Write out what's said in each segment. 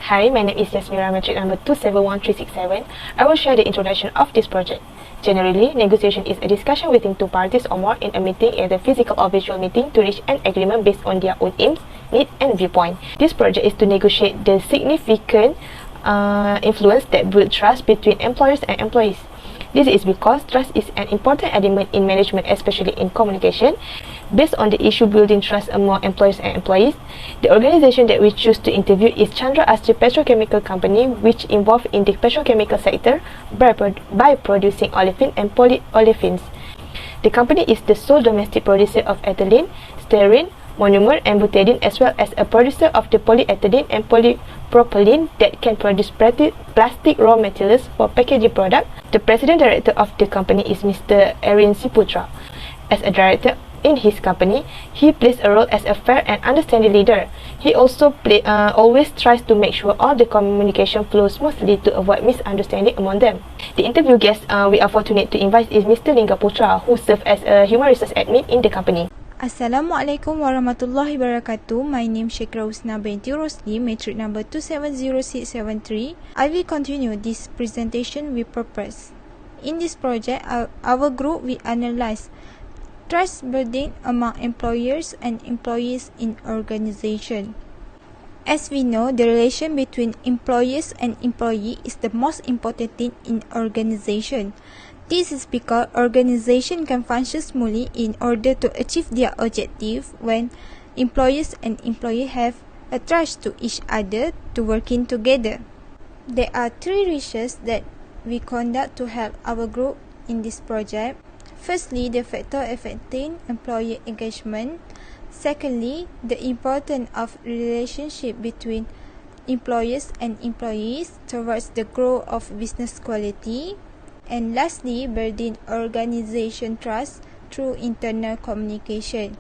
Hi, my name is Yasmira, metric number 271367. I will share the introduction of this project. Generally, negotiation is a discussion within two parties or more in a meeting, either physical or virtual meeting, to reach an agreement based on their own aims, needs, and viewpoint. This project is to negotiate the significant influence that build trust between employers and employees. This is because trust is an important element in management, especially in communication. Based on the issue building trust among employers and employees, the organization that we choose to interview is Chandra Asri Petrochemical Company, which involved in the petrochemical sector by producing olefin and polyolefins. The company is the sole domestic producer of ethylene, styrene, monomer, and butadiene, as well as a producer of the polyethylene and polypropylene that can produce plastic raw materials for packaging product. The president director of the company is Mr. Erin Siputra. As a director in his company, he plays a role as a fair and understanding leader. He also always tries to make sure all the communication flows smoothly to avoid misunderstanding among them. The interview guest we are fortunate to invite is Mr. Lingga Putra, who serves as a human resource admin in the company. Assalamualaikum warahmatullahi wabarakatuh. My name is Sheikh Rausna binti Rosli, matric number 270673. I will continue this presentation with purpose. In this project, our group will analyze trust building among employers and employees in organization. As we know, the relation between employers and employee is the most important thing in organization. This is because organization can function smoothly in order to achieve their objective when employers and employees have a trust to each other to working together. There are three research that we conduct to help our group in this project. Firstly, the factor affecting employee engagement. Secondly, the importance of relationship between employers and employees towards the growth of business quality. And lastly, building organization trust through internal communication.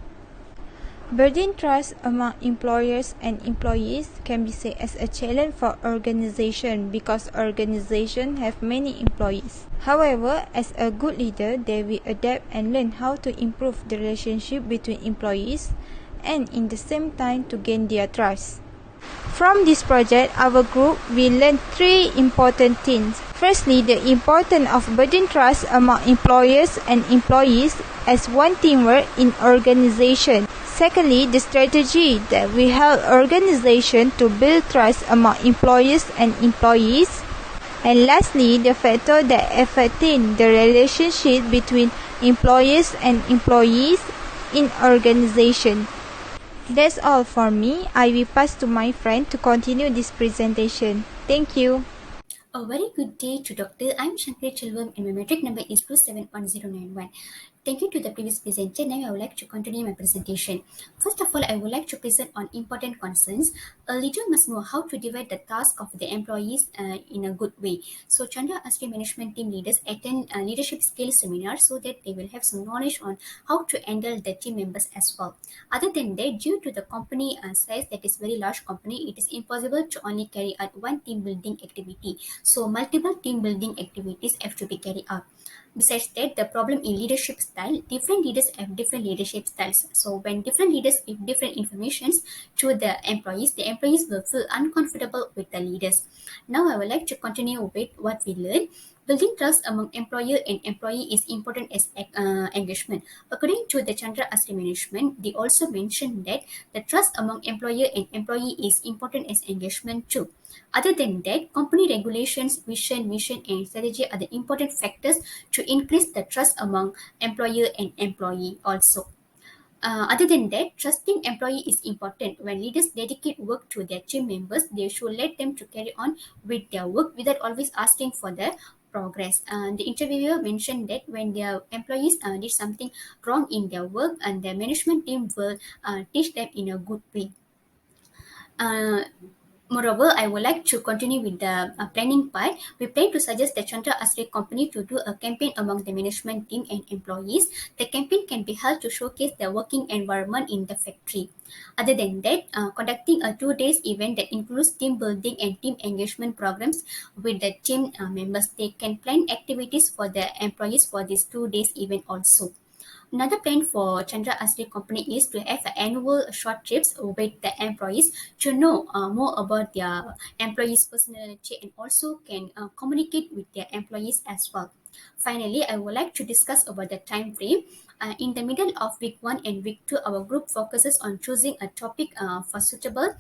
Building trust among employers and employees can be seen as a challenge for organization because organizations have many employees. However, as a good leader, they will adapt and learn how to improve the relationship between employees and in the same time to gain their trust. From this project, our group will learn three important things. Firstly, the importance of building trust among employers and employees as one teamwork in organization. Secondly, the strategy that will help organization to build trust among employers and employees. And lastly, the factor that affecting the relationship between employers and employees in organization. That's all for me. I will pass to my friend to continue this presentation. Thank you. A very good day to Doctor. I'm Shankari Chelvam and my metric number is 271091. Thank you to the previous presenter. Now I would like to continue my presentation. First of all, I would like to present on important concerns. A leader must know how to divide the task of the employees in a good way. So Chandra Asri management team leaders attend leadership skills seminars so that they will have some knowledge on how to handle the team members as well. Other than that, due to the company size that is very large company, it is impossible to only carry out one team building activity. So multiple team building activities have to be carried out. Besides that, the problem in leadership style, different leaders have different leadership styles. So when different leaders give different informations to the employees will feel uncomfortable with the leaders. Now I would like to continue with what we learned. Building trust among employer and employee is important as engagement. According to the Chandra Asri management, they also mentioned that the trust among employer and employee is important as engagement too. Other than that, company regulations, vision, mission, and strategy are the important factors to increase the trust among employer and employee also. Other than that, trusting employee is important. When leaders dedicate work to their team members, they should let them to carry on with their work without always asking for their progress. The interviewer mentioned that when their employees did something wrong in their work, and their management team will teach them in a good way. Moreover, I would like to continue with the planning part. We plan to suggest the Chandra Asri company to do a campaign among the management team and employees. The campaign can be held to showcase the working environment in the factory. Other than that, conducting a 2 days event that includes team building and team engagement programs with the team members. They can plan activities for the employees for this 2 days event also. Another plan for Chandra Asri company is to have annual short trips with the employees to know more about their employees' personality and also can communicate with their employees as well. Finally, I would like to discuss about the time frame. In the middle of week 1 and week 2, our group focuses on choosing a topic for suitable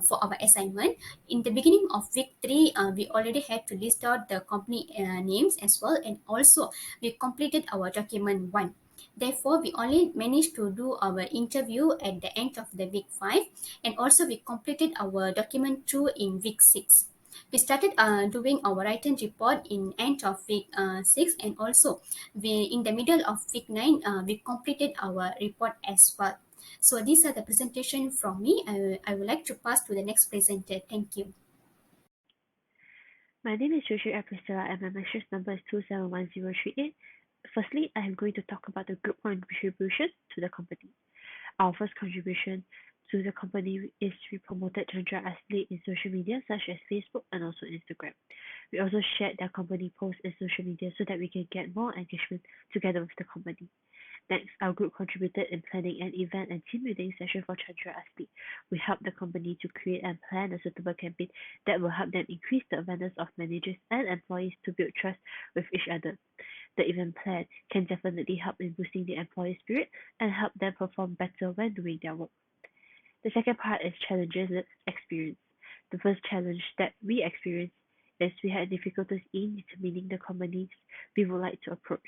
for our assignment. In the beginning of week 3, we already had to list out the company names as well, and also we completed our document 1. Therefore, we only managed to do our interview at the end of the week 5, and also we completed our document 2 in week 6. We started doing our written report in end of week 6, and also we in the middle of week 9 we completed our report as well. So these are the presentation from me. I would like to pass to the next presenter. Thank you. My name is Joshi Priscilla and my master's number is 271038. Firstly, I am going to talk about the group contribution to the company. Our first contribution to the company is we promoted Chandra Asli in social media such as Facebook and also Instagram. We also shared their company posts in social media so that we can get more engagement together with the company. Next, our group contributed in planning an event and team building session for Chandra Asli. We helped the company to create and plan a suitable campaign that will help them increase the awareness of managers and employees to build trust with each other. The event plan can definitely help in boosting the employee spirit and help them perform better when doing their work. The second part is challenges experience. The first challenge that we experienced is we had difficulties in determining the companies we would like to approach.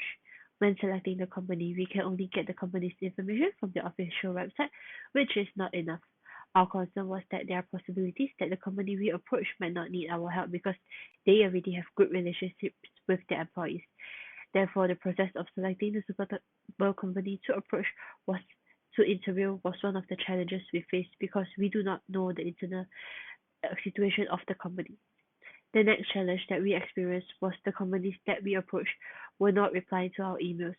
When selecting the company, we can only get the company's information from the official website, which is not enough. Our concern was that there are possibilities that the company we approach might not need our help because they already have good relationships with their employees. Therefore, the process of selecting the suitable company to approach was to interview was one of the challenges we faced because we do not know the internal situation of the company. The next challenge that we experienced was the companies that we approached were not replying to our emails.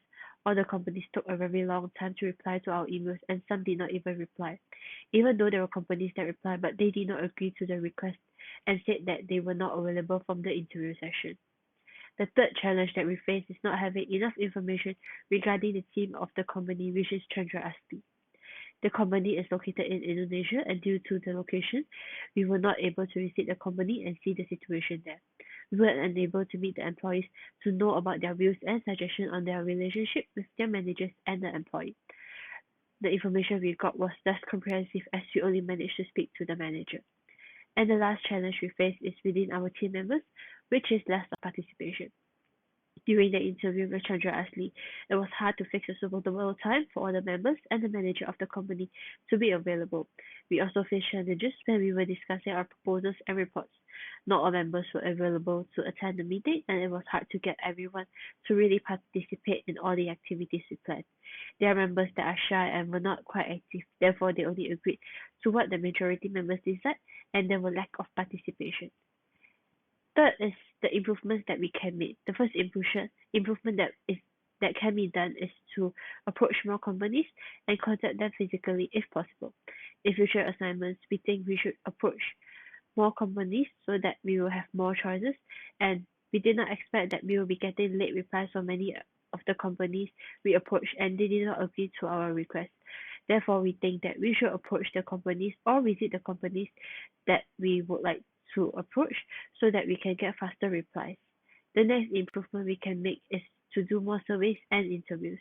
Other companies took a very long time to reply to our emails and some did not even reply. Even though there were companies that replied, but they did not agree to the request and said that they were not available from the interview session. The third challenge that we face is not having enough information regarding the team of the company, which is Chandra Asli. The company is located in Indonesia, and due to the location, we were not able to visit the company and see the situation there. We were unable to meet the employees to know about their views and suggestions on their relationship with their managers and the employee. The information we got was less comprehensive as we only managed to speak to the manager. And the last challenge we face is within our team members, which is less of participation. During the interview with Chandra Asli, it was hard to fix a suitable time for all the members and the manager of the company to be available. We also faced challenges when we were discussing our proposals and reports. Not all members were available to attend the meeting, and it was hard to get everyone to really participate in all the activities we planned. There are members that are shy and were not quite active, therefore they only agreed to what the majority members decide, and there were lack of participation. Third is the improvements that we can make. The first improvement that can be done is to approach more companies and contact them physically if possible. In future assignments, we think we should approach more companies so that we will have more choices, and we did not expect that we will be getting late replies from many of the companies we approached, and they did not agree to our request. Therefore, we think that we should approach the companies or visit the companies that we would like to approach so that we can get faster replies. The next improvement we can make is to do more surveys and interviews.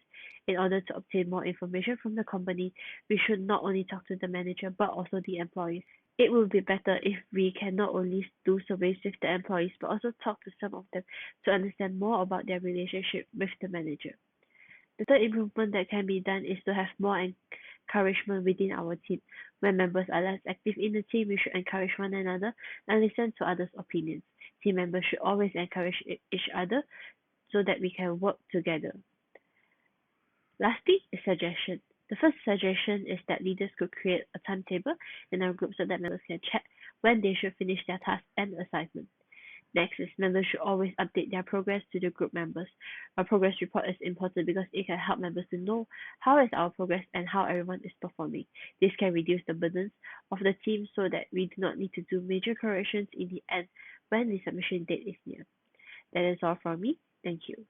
In order to obtain more information from the company, we should not only talk to the manager but also the employees. It will be better if we can not only do surveys with the employees but also talk to some of them to understand more about their relationship with the manager. The third improvement that can be done is to have more encouragement within our team. When members are less active in the team, we should encourage one another and listen to others' opinions. Team members should always encourage each other so that we can work together. Lastly, a suggestion. The first suggestion is that leaders could create a timetable in our group so that members can check when they should finish their tasks and assignments. Next is members should always update their progress to the group members. A progress report is important because it can help members to know how is our progress and how everyone is performing. This can reduce the burdens of the team so that we do not need to do major corrections in the end when the submission date is near. That is all from me. Thank you.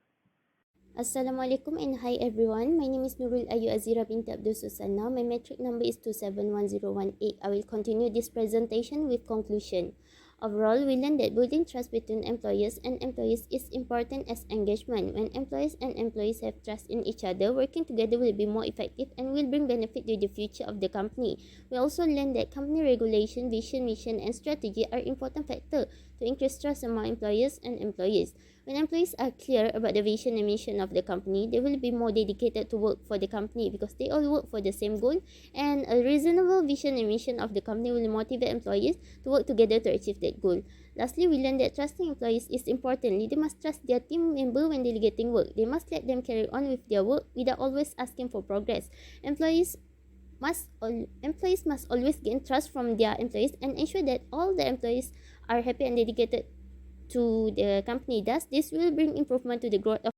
Assalamualaikum and hi everyone. My name is Nurul Ayu Azira binti Abdul Susanna. My metric number is 271018. I will continue this presentation with conclusion. Overall, we learned that building trust between employers and employees is important as engagement. When employers and employees have trust in each other, working together will be more effective and will bring benefit to the future of the company. We also learned that company regulation, vision, mission, and strategy are important factors to increase trust among employers and employees. When employees are clear about the vision and mission of the company, they will be more dedicated to work for the company because they all work for the same goal, and a reasonable vision and mission of the company will motivate employees to work together to achieve that goal. Lastly, we learned that trusting employees is important. Leaders must trust their team member when delegating work. They must let them carry on with their work without always asking for progress. Employees must always gain trust from their employees and ensure that all the employees are happy and dedicated to the company. Thus, this will bring improvement to the growth of